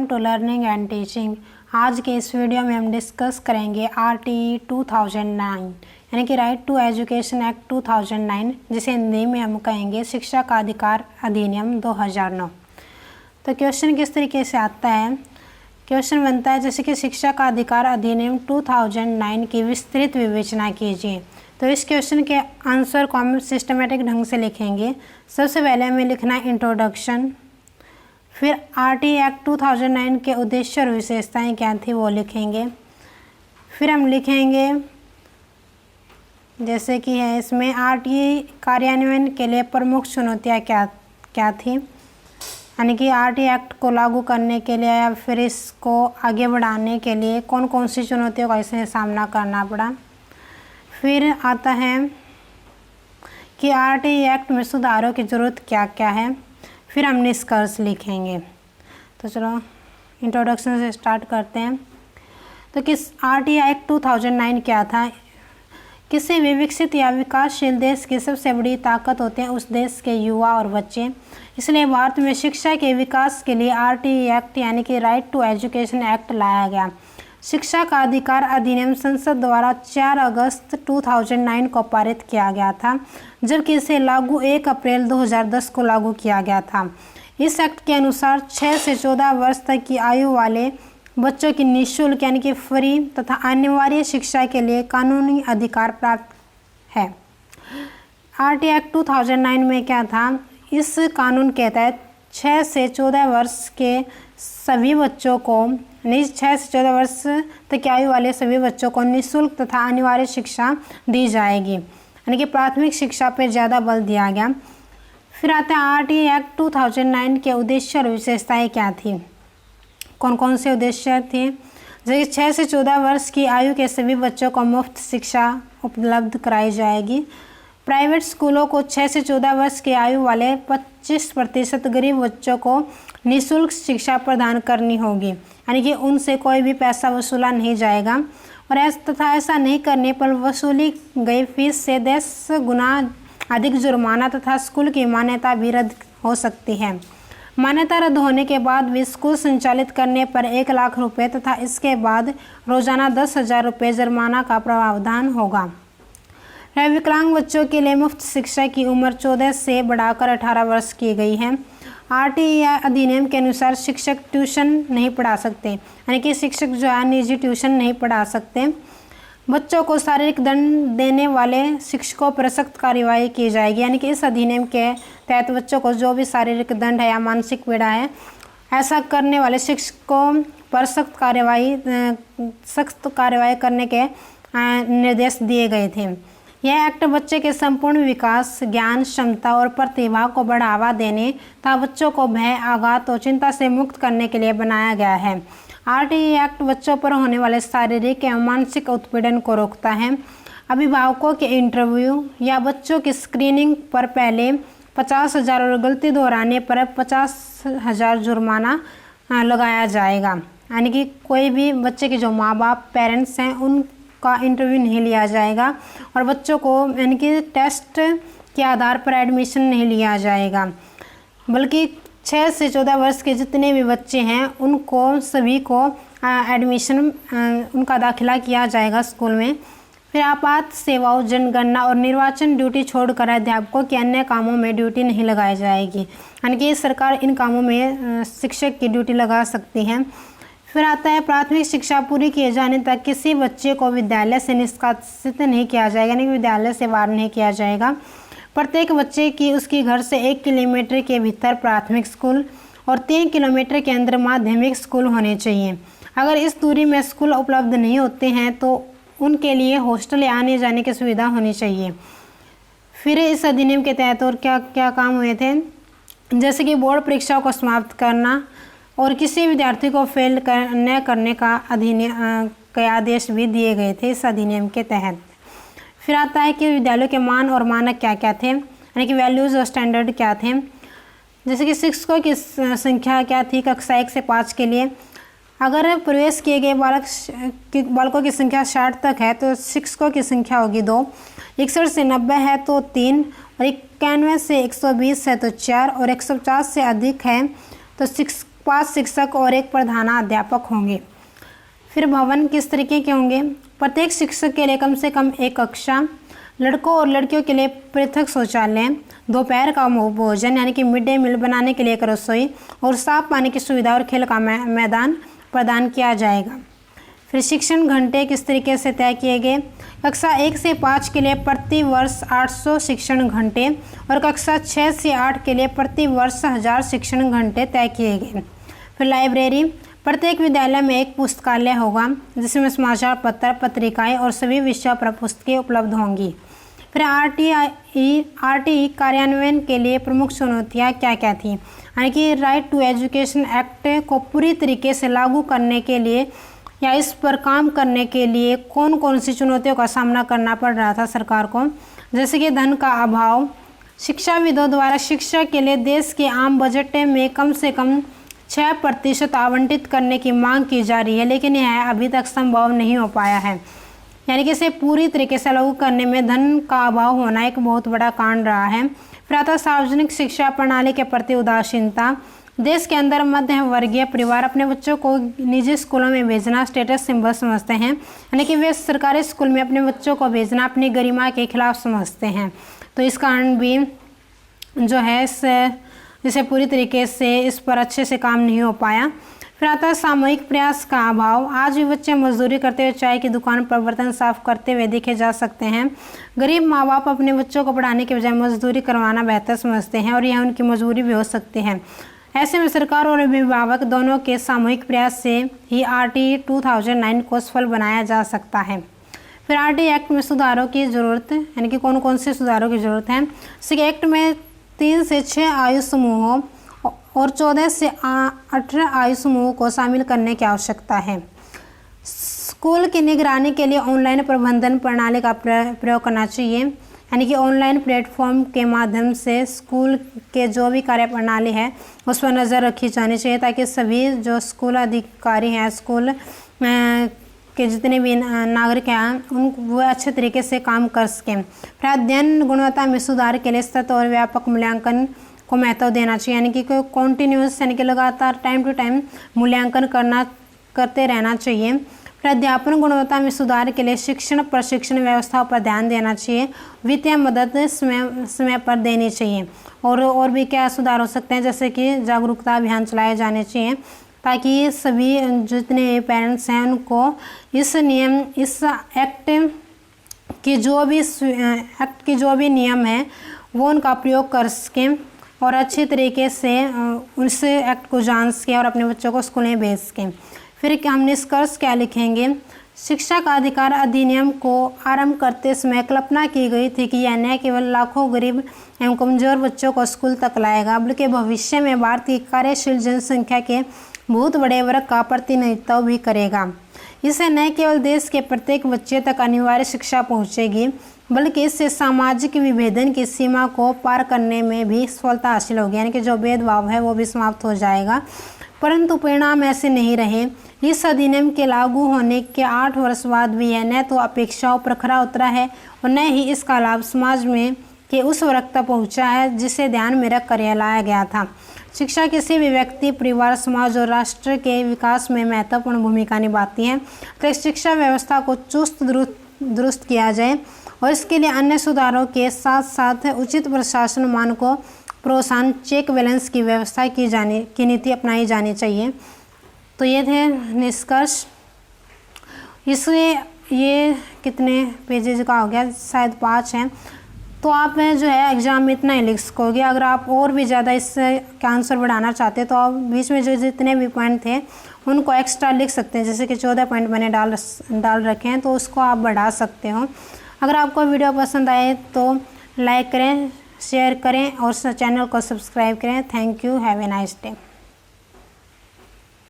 Welcome to learning and teaching. आज के इस वीडियो में हम डिस्कस करेंगे RTE 2009 यानी कि राइट टू एजुकेशन एक्ट 2009, जिसे हिंदी में हम कहेंगे शिक्षा का अधिकार अधिनियम 2009। तो क्वेश्चन किस तरीके से आता है, क्वेश्चन बनता है जैसे कि शिक्षा का अधिकार अधिनियम 2009 की विस्तृत विवेचना कीजिए। तो इस क्वेश्चन के आंसर को हम सिस्टमेटिक ढंग से लिखेंगे। सबसे पहले हमें लिखना है इंट्रोडक्शन, फिर RTE एक्ट 2009 के उद्देश्य और विशेषताएं क्या थी वो लिखेंगे। फिर हम लिखेंगे जैसे कि है इसमें RTE कार्यान्वयन के लिए प्रमुख चुनौतियां क्या थी, यानी कि RTE एक्ट को लागू करने के लिए या फिर इसको आगे बढ़ाने के लिए कौन कौन सी चुनौतियों का इसमें सामना करना पड़ा। फिर आता है कि RTE एक्ट में सुधारों की ज़रूरत क्या क्या है। फिर हम निष्कर्ष लिखेंगे। तो चलो इंट्रोडक्शन से स्टार्ट करते हैं। तो किस RTE एक्ट 2009 क्या था। किसी भी विकसित या विकासशील देश की सबसे बड़ी ताकत होते हैं उस देश के युवा और बच्चे। इसलिए भारत में शिक्षा के विकास के लिए RTE एक्ट यानी कि राइट टू एजुकेशन एक्ट लाया गया। शिक्षा का अधिकार अधिनियम संसद द्वारा 4 अगस्त 2009 को पारित किया गया था, जबकि इसे लागू 1 अप्रैल 2010 को लागू किया गया था। इस एक्ट के अनुसार 6 से 14 वर्ष तक की आयु वाले बच्चों की निःशुल्क यानी कि फ्री तथा अनिवार्य शिक्षा के लिए कानूनी अधिकार प्राप्त है। RTE एक्ट 2009 में क्या था, इस कानून के तहत 6 से 14 वर्ष के सभी बच्चों को 6 से 14 वर्ष तक की आयु वाले सभी बच्चों को निःशुल्क तथा अनिवार्य शिक्षा दी जाएगी, यानी कि प्राथमिक शिक्षा पर ज़्यादा बल दिया गया। फिर आता है RTE एक्ट 2009 के उद्देश्य और विशेषताएं क्या थी, कौन कौन से उद्देश्य थे। जैसे 6 से 14 वर्ष की आयु के सभी बच्चों को मुफ्त शिक्षा उपलब्ध कराई जाएगी। प्राइवेट स्कूलों को 6 से 14 वर्ष की आयु वाले 25% गरीब बच्चों को निःशुल्क शिक्षा प्रदान करनी होगी, यानी कि उनसे कोई भी पैसा वसूला नहीं जाएगा और ऐसा नहीं करने पर वसूली गई फीस से 10 गुना अधिक जुर्माना तथा स्कूल की मान्यता भी रद्द हो सकती है। मान्यता रद्द होने के बाद भी स्कूल संचालित करने पर 1 लाख रुपये तथा इसके बाद रोजाना 10,000 रुपये जुर्माना का प्रावधान होगा। विकलांग बच्चों के लिए मुफ्त शिक्षा की उम्र 14 से बढ़ाकर 18 वर्ष की गई है। RTE अधिनियम के अनुसार शिक्षक ट्यूशन नहीं पढ़ा सकते, यानी कि शिक्षक जो है निजी ट्यूशन नहीं पढ़ा सकते। बच्चों को शारीरिक दंड देने वाले शिक्षकों पर सख्त कार्रवाई की जाएगी, यानी कि इस अधिनियम के तहत बच्चों को जो भी शारीरिक दंड है या मानसिक पीड़ा है ऐसा करने वाले शिक्षकों पर सख्त कार्रवाई करने के निर्देश दिए गए थे। यह एक्ट बच्चे के संपूर्ण विकास, ज्ञान, क्षमता और प्रतिभा को बढ़ावा देने तथा बच्चों को भय, आघात और चिंता से मुक्त करने के लिए बनाया गया है। RTE एक्ट बच्चों पर होने वाले शारीरिक एवं मानसिक उत्पीड़न को रोकता है। अभिभावकों के इंटरव्यू या बच्चों की स्क्रीनिंग पर पहले 50,000 और गलती दोहराने पर 50,000 जुर्माना लगाया जाएगा, यानी कि कोई भी बच्चे के जो माँ बाप पेरेंट्स हैं उनका इंटरव्यू नहीं लिया जाएगा और बच्चों को यानी कि टेस्ट के आधार पर एडमिशन नहीं लिया जाएगा, बल्कि 6 से 14 वर्ष के जितने भी बच्चे हैं उनको सभी को एडमिशन उनका दाखिला किया जाएगा स्कूल में। फिर आपात सेवाओं, जनगणना और निर्वाचन ड्यूटी छोड़कर अध्यापकों के अन्य कामों में ड्यूटी नहीं लगाई जाएगी, यानी कि सरकार इन कामों में शिक्षक की ड्यूटी लगा सकती है। फिर आता है प्राथमिक शिक्षा पूरी किए जाने तक किसी बच्चे को विद्यालय से निष्कासित नहीं किया जाएगा, यानी कि विद्यालय से बाहर नहीं किया जाएगा। प्रत्येक बच्चे की उसके घर से 1 किलोमीटर के भीतर प्राथमिक स्कूल और 3 किलोमीटर के अंदर माध्यमिक स्कूल होने चाहिए। अगर इस दूरी में स्कूल उपलब्ध नहीं होते हैं तो उनके लिए हॉस्टल या आने जाने की सुविधा होनी चाहिए। फिर इस अधिनियम के तहत और क्या क्या काम हुए थे, जैसे कि बोर्ड परीक्षाओं को समाप्त करना और किसी विद्यार्थी को फेल न करने का अधिनियम के आदेश भी दिए गए थे इस अधिनियम के तहत। फिर आता है कि विद्यालयों के मान और मानक क्या क्या थे, यानी कि वैल्यूज़ और स्टैंडर्ड क्या थे। जैसे कि शिक्षकों की संख्या क्या थी कक्षा 1 से 5 के लिए। अगर प्रवेश किए गए बालकों की संख्या 60 तक है तो शिक्षकों की संख्या होगी 2, 61 से 90 है तो 3 और 91 से 120 है तो 4 और 150 से अधिक है तो 5 शिक्षक और 1 प्रधानाध्यापक होंगे। फिर भवन किस तरीके के होंगे? प्रत्येक शिक्षक के लिए कम से कम 1 कक्षा, लड़कों और लड़कियों के लिए पृथक शौचालय, दोपहर का भोजन यानी कि मिड डे मील बनाने के लिए एक रसोई और साफ पानी की सुविधा और खेल का मैदान प्रदान किया जाएगा। फिर शिक्षण घंटे किस तरीके से तय किए गए? कक्षा 1 से 5 के लिए प्रति वर्ष 800 शिक्षण घंटे और कक्षा 6 से 8 के लिए प्रति वर्ष 1000 शिक्षण घंटे तय किए गए। फिर लाइब्रेरी, प्रत्येक विद्यालय में एक पुस्तकालय होगा जिसमें समाचार पत्र, पत्रिकाएं और सभी विषयों पर पुस्तकें उपलब्ध होंगी। फिर आरटीई कार्यान्वयन के लिए प्रमुख चुनौतियाँ क्या क्या थी? यानी कि राइट टू एजुकेशन एक्ट को पूरी तरीके से लागू करने के लिए या इस पर काम करने के लिए कौन कौन सी चुनौतियों का सामना करना पड़ रहा था सरकार को? जैसे कि धन का अभाव, शिक्षाविदों द्वारा शिक्षा के लिए देश के आम बजट में कम से कम 6% आवंटित करने की मांग की जा रही है, लेकिन यह अभी तक संभव नहीं हो पाया है। यानी कि इसे पूरी तरीके से लागू करने में धन का अभाव होना एक बहुत बड़ा कारण रहा है। फिर आता सार्वजनिक शिक्षा प्रणाली के प्रति उदासीनता, देश के अंदर मध्य वर्गीय परिवार अपने बच्चों को निजी स्कूलों में भेजना स्टेटस सिंबल समझते हैं, यानी कि वे सरकारी स्कूल में अपने बच्चों को भेजना अपनी गरिमा के खिलाफ समझते हैं। तो इस कारण भी जो है इसे पूरी तरीके से इस पर अच्छे से काम नहीं हो पाया। फिर आता है सामूहिक प्रयास का अभाव, आज भी बच्चे मजदूरी करते हुए चाय की दुकान पर बर्तन साफ करते हुए देखे जा सकते हैं। गरीब माँ बाप अपने बच्चों को पढ़ाने के बजाय मजदूरी करवाना बेहतर समझते हैं और यह उनकी मजबूरी भी हो सकती है। ऐसे में सरकार और अभिभावक दोनों के सामूहिक प्रयास से ही आरटीई 2009 को सफल बनाया जा सकता है। फिर आरटीई एक्ट में सुधारों की ज़रूरत, यानी कि कौन कौन से सुधारों की ज़रूरत है? इस एक्ट में 3 से 6 आयु समूहों और 14 से 18 आयु समूहों को शामिल करने की आवश्यकता है। स्कूल की निगरानी के लिए ऑनलाइन प्रबंधन प्रणाली का प्रयोग करना चाहिए, यानी कि ऑनलाइन प्लेटफॉर्म के माध्यम से स्कूल के जो भी कार्य प्रणाली है उस पर नज़र रखी जानी चाहिए, ताकि सभी जो स्कूल अधिकारी हैं, स्कूल के जितने भी नागरिक हैं वो अच्छे तरीके से काम कर सकें। फिर अध्ययन गुणवत्ता में सुधार के लिए सतत और व्यापक मूल्यांकन को महत्व देना चाहिए, यानी कि कॉन्टिन्यूस यानी कि लगातार टाइम टू टाइम मूल्यांकन करते रहना चाहिए। फिर अध्यापन गुणवत्ता में सुधार के लिए शिक्षण प्रशिक्षण व्यवस्था पर ध्यान देना चाहिए, वित्तीय मदद समय पर देनी चाहिए। और भी क्या सुधार हो सकते हैं? जैसे कि जागरूकता अभियान चलाए जाने चाहिए, ताकि सभी जितने पेरेंट्स हैं उनको इस एक्ट की जो भी नियम है वो उनका प्रयोग कर सकें और अच्छे तरीके से उस एक्ट को जान सकें और अपने बच्चों को स्कूल में भेज सकें। फिर हम निष्कर्ष क्या लिखेंगे? शिक्षा का अधिकार अधिनियम को आरंभ करते समय कल्पना की गई थी कि यह न केवल लाखों गरीब एवं कमजोर बच्चों को स्कूल तक लाएगा, बल्कि भविष्य में भारत की कार्यशील जनसंख्या के बहुत बड़े वर्ग का प्रतिनिधित्व भी करेगा। इससे न केवल देश के प्रत्येक बच्चे तक अनिवार्य शिक्षा पहुंचेगी, बल्कि इससे सामाजिक विभेदन की सीमा को पार करने में भी सफलता हासिल होगी, यानी कि जो भेदभाव है वो भी समाप्त हो जाएगा। परंतु परिणाम ऐसे नहीं रहे। इस अधिनियम के लागू होने के 8 वर्ष बाद भी यह न तो अपेक्षाओं पर खरा उतरा है और न ही इसका लाभ समाज में के उस वर्ग तक पहुँचा है जिसे ध्यान में रख कर यह लाया गया था। शिक्षा किसी भी व्यक्ति, परिवार, समाज और राष्ट्र के विकास में महत्वपूर्ण भूमिका निभाती है। तो शिक्षा व्यवस्था को चुस्त दुरुस्त किया जाए और इसके लिए अन्य सुधारों के साथ साथ उचित प्रशासन मानकों, प्रोत्साहन, चेक बैलेंस की व्यवस्था की नीति अपनाई जानी चाहिए। तो ये थे निष्कर्ष। इसलिए ये कितने पेजेज का हो गया? शायद 5 हैं। तो आप जो है एग्ज़ाम में इतना ही लिख सकोगे। अगर आप और भी ज़्यादा इससे आंसर बढ़ाना चाहते हैं तो आप बीच में जो जितने भी पॉइंट थे उनको एक्स्ट्रा लिख सकते हैं। जैसे कि 14 पॉइंट मैंने डाल रखे हैं, तो उसको आप बढ़ा सकते हो। अगर आपको वीडियो पसंद आए तो लाइक करें, शेयर करें और चैनल को सब्सक्राइब करें। Thank you, have a nice day.